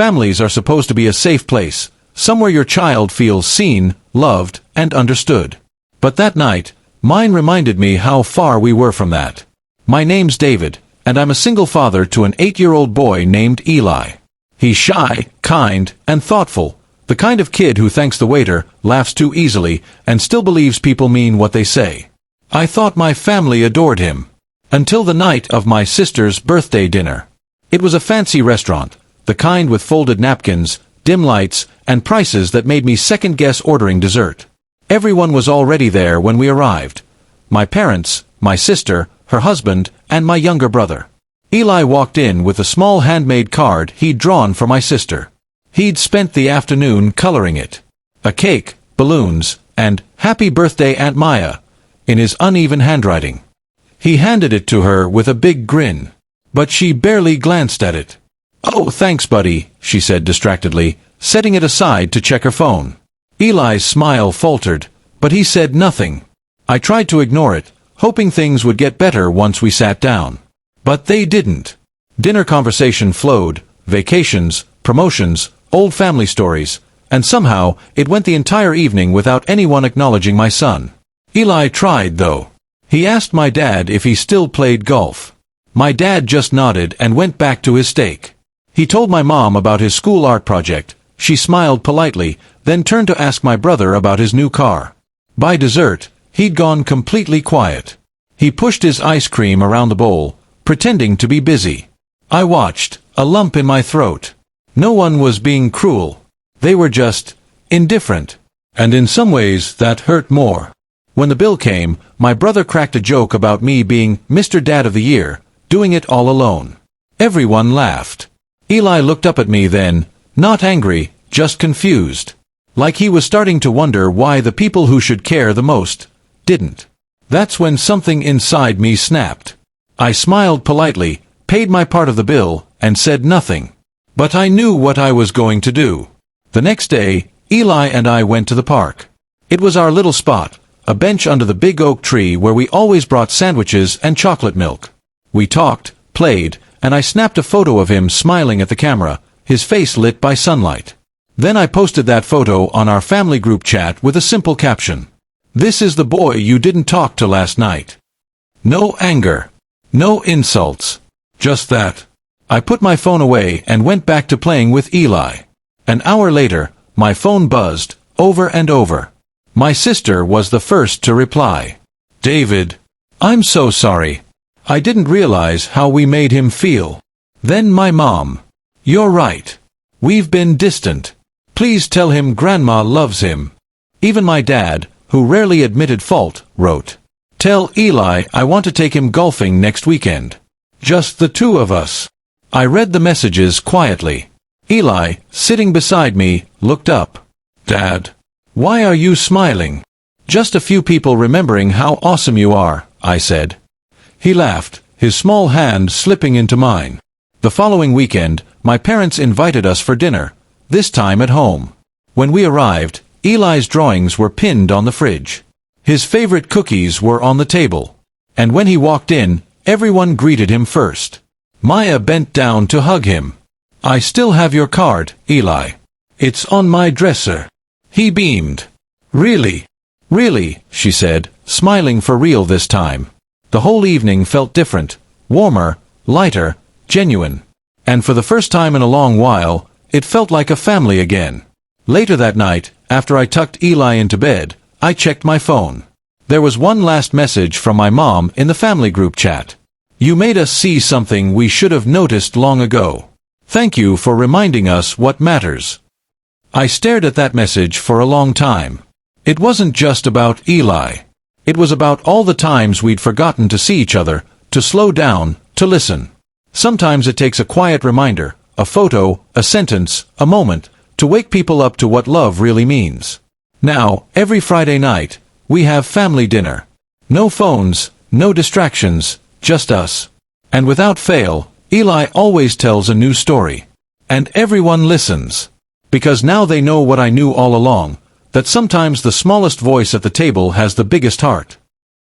Families are supposed to be a safe place, somewhere your child feels seen, loved, and understood. But that night, mine reminded me how far we were from that. My name's David, and I'm a single father to an 8-year-old boy named Eli. He's shy, kind, and thoughtful, the kind of kid who thanks the waiter, laughs too easily, and still believes people mean what they say. I thought my family adored him. Until the night of my sister's birthday dinner. It was a fancy restaurant, the kind with folded napkins, dim lights, and prices that made me second-guess ordering dessert. Everyone was already there when we arrived. My parents, my sister, her husband, and my younger brother. Eli walked in with a small handmade card he'd drawn for my sister. He'd spent the afternoon coloring it. A cake, balloons, and "Happy Birthday, Aunt Maya," in his uneven handwriting. He handed it to her with a big grin. But she barely glanced at it. "Oh, thanks, buddy," she said distractedly, setting it aside to check her phone. Eli's smile faltered, but he said nothing. I tried to ignore it, hoping things would get better once we sat down. But they didn't. Dinner conversation flowed, vacations, promotions, old family stories, and somehow it went the entire evening without anyone acknowledging my son. Eli tried, though. He asked my dad if he still played golf. My dad just nodded and went back to his steak. He told my mom about his school art project. She smiled politely, then turned to ask my brother about his new car. By dessert, he'd gone completely quiet. He pushed his ice cream around the bowl, pretending to be busy. I watched, a lump in my throat. No one was being cruel. They were just indifferent. And in some ways that hurt more. When the bill came, my brother cracked a joke about me being Mr. Dad of the Year, doing it all alone. Everyone laughed. Eli looked up at me then, not angry, just confused. Like he was starting to wonder why the people who should care the most didn't. That's when something inside me snapped. I smiled politely, paid my part of the bill, and said nothing. But I knew what I was going to do. The next day, Eli and I went to the park. It was our little spot, a bench under the big oak tree where we always brought sandwiches and chocolate milk. We talked, played, and I snapped a photo of him smiling at the camera, his face lit by sunlight. Then I posted that photo on our family group chat with a simple caption. "This is the boy you didn't talk to last night." No anger. No insults. Just that. I put my phone away and went back to playing with Eli. An hour later, my phone buzzed, over and over. My sister was the first to reply. "David, I'm so sorry. I didn't realize how we made him feel." Then my mom. "You're right. We've been distant. Please tell him Grandma loves him." Even my dad, who rarely admitted fault, wrote, "Tell Eli I want to take him golfing next weekend. Just the two of us." I read the messages quietly. Eli, sitting beside me, looked up. "Dad, why are you smiling?" "Just a few people remembering how awesome you are," I said. He laughed, his small hand slipping into mine. The following weekend, my parents invited us for dinner, this time at home. When we arrived, Eli's drawings were pinned on the fridge. His favorite cookies were on the table. And when he walked in, everyone greeted him first. Maya bent down to hug him. "I still have your card, Eli. It's on my dresser." He beamed. "Really? Really," she said, smiling for real this time. The whole evening felt different, warmer, lighter, genuine. And for the first time in a long while, it felt like a family again. Later that night, after I tucked Eli into bed, I checked my phone. There was one last message from my mom in the family group chat. "You made us see something we should have noticed long ago. Thank you for reminding us what matters." I stared at that message for a long time. It wasn't just about Eli. It was about all the times we'd forgotten to see each other, to slow down, to listen. Sometimes it takes a quiet reminder, a photo, a sentence, a moment, to wake people up to what love really means. Now, every Friday night, we have family dinner. No phones, no distractions, just us. And without fail, Eli always tells a new story. And everyone listens. Because now they know what I knew all along, that sometimes the smallest voice at the table has the biggest heart.